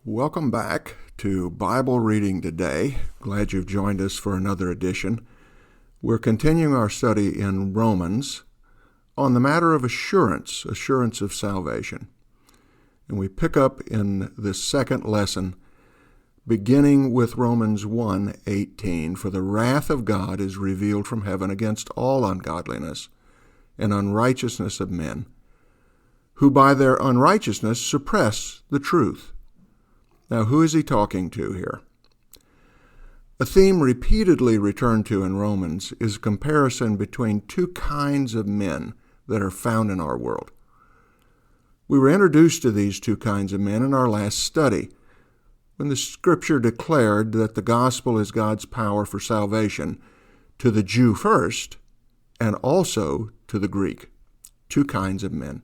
Welcome back to Bible Reading Today. Glad you've joined us for another edition. We're continuing our study in Romans on the matter of assurance of salvation. And we pick up in this second lesson, beginning with Romans 1:18. For the wrath of God is revealed from heaven against all ungodliness and unrighteousness of men, who by their unrighteousness suppress the truth. Now, who is he talking to here? A theme repeatedly returned to in Romans is comparison between two kinds of men that are found in our world. We were introduced to these two kinds of men in our last study, when the Scripture declared that the gospel is God's power for salvation to the Jew first and also to the Greek. Two kinds of men.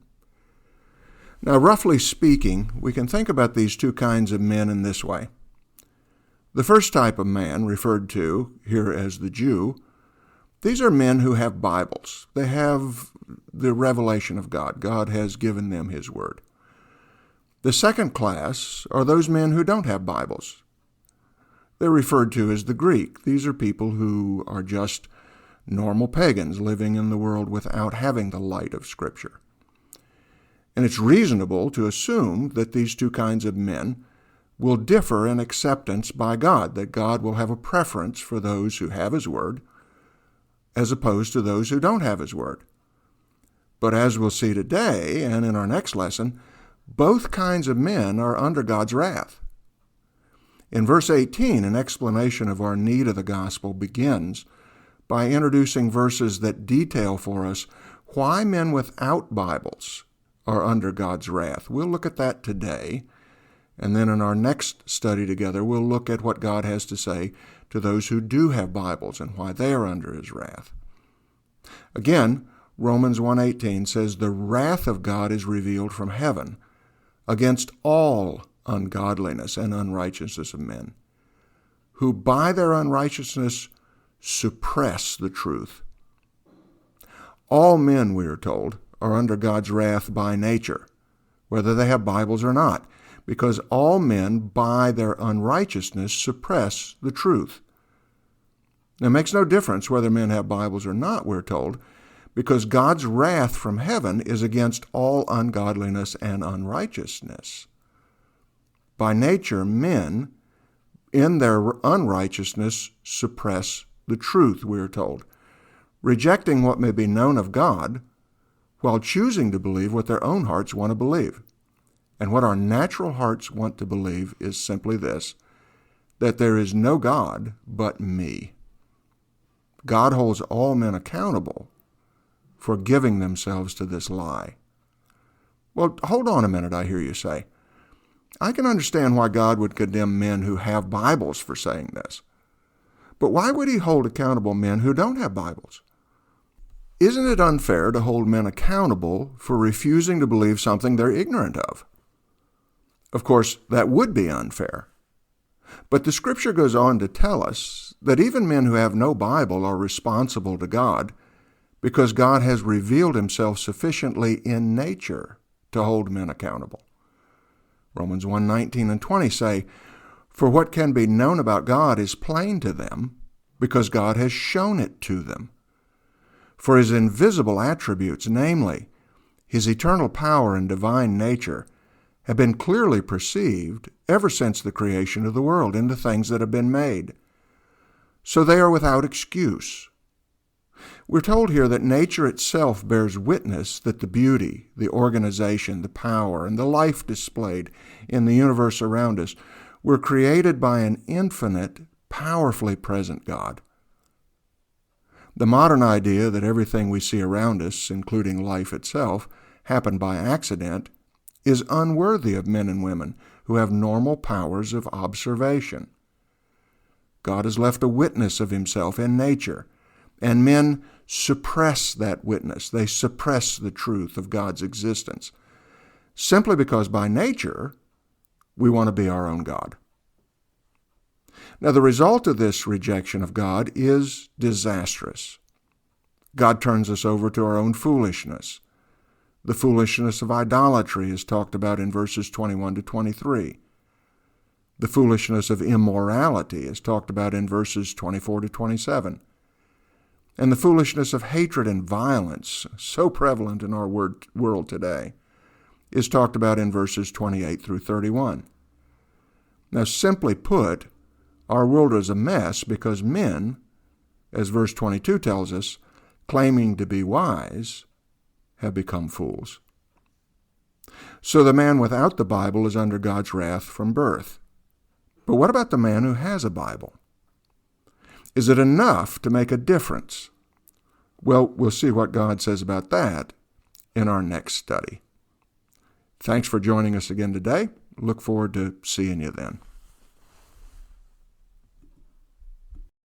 Now, roughly speaking, we can think about these two kinds of men in this way. The first type of man, referred to here as the Jew, these are men who have Bibles. They have the revelation of God. God has given them His Word. The second class are those men who don't have Bibles. They're referred to as the Greek. These are people who are just normal pagans living in the world without having the light of Scripture. And it's reasonable to assume that these two kinds of men will differ in acceptance by God, that God will have a preference for those who have His Word as opposed to those who don't have His Word. But as we'll see today and in our next lesson, both kinds of men are under God's wrath. In verse 18, an explanation of our need of the gospel begins by introducing verses that detail for us why men without Bibles are under God's wrath. We'll look at that today, and then in our next study together, we'll look at what God has to say to those who do have Bibles and why they are under His wrath. Again, Romans 1:18 says, the wrath of God is revealed from heaven against all ungodliness and unrighteousness of men, who by their unrighteousness suppress the truth. All men, we are told, are under God's wrath by nature, whether they have Bibles or not, because all men by their unrighteousness suppress the truth. Now, it makes no difference whether men have Bibles or not, we're told, because God's wrath from heaven is against all ungodliness and unrighteousness. By nature, men, in their unrighteousness, suppress the truth, we are told, rejecting what may be known of God, while choosing to believe what their own hearts want to believe. And what our natural hearts want to believe is simply this, that there is no God but me. God holds all men accountable for giving themselves to this lie. Well, hold on a minute, I hear you say. I can understand why God would condemn men who have Bibles for saying this. But why would He hold accountable men who don't have Bibles? Isn't it unfair to hold men accountable for refusing to believe something they're ignorant of? Of course, that would be unfair. But the Scripture goes on to tell us that even men who have no Bible are responsible to God because God has revealed Himself sufficiently in nature to hold men accountable. Romans 1:19 and 20 say, for what can be known about God is plain to them because God has shown it to them. For His invisible attributes, namely, His eternal power and divine nature, have been clearly perceived ever since the creation of the world in the things that have been made. So they are without excuse. We're told here that nature itself bears witness that the beauty, the organization, the power, and the life displayed in the universe around us were created by an infinite, powerfully present God. The modern idea that everything we see around us, including life itself, happened by accident, is unworthy of men and women who have normal powers of observation. God has left a witness of Himself in nature, and men suppress that witness. They suppress the truth of God's existence, simply because by nature we want to be our own God. Now, the result of this rejection of God is disastrous. God turns us over to our own foolishness. The foolishness of idolatry is talked about in verses 21 to 23. The foolishness of immorality is talked about in verses 24 to 27. And the foolishness of hatred and violence, so prevalent in our world today, is talked about in verses 28 through 31. Now, simply put, our world is a mess because men, as verse 22 tells us, claiming to be wise, have become fools. So the man without the Bible is under God's wrath from birth. But what about the man who has a Bible? Is it enough to make a difference? Well, we'll see what God says about that in our next study. Thanks for joining us again today. Look forward to seeing you then.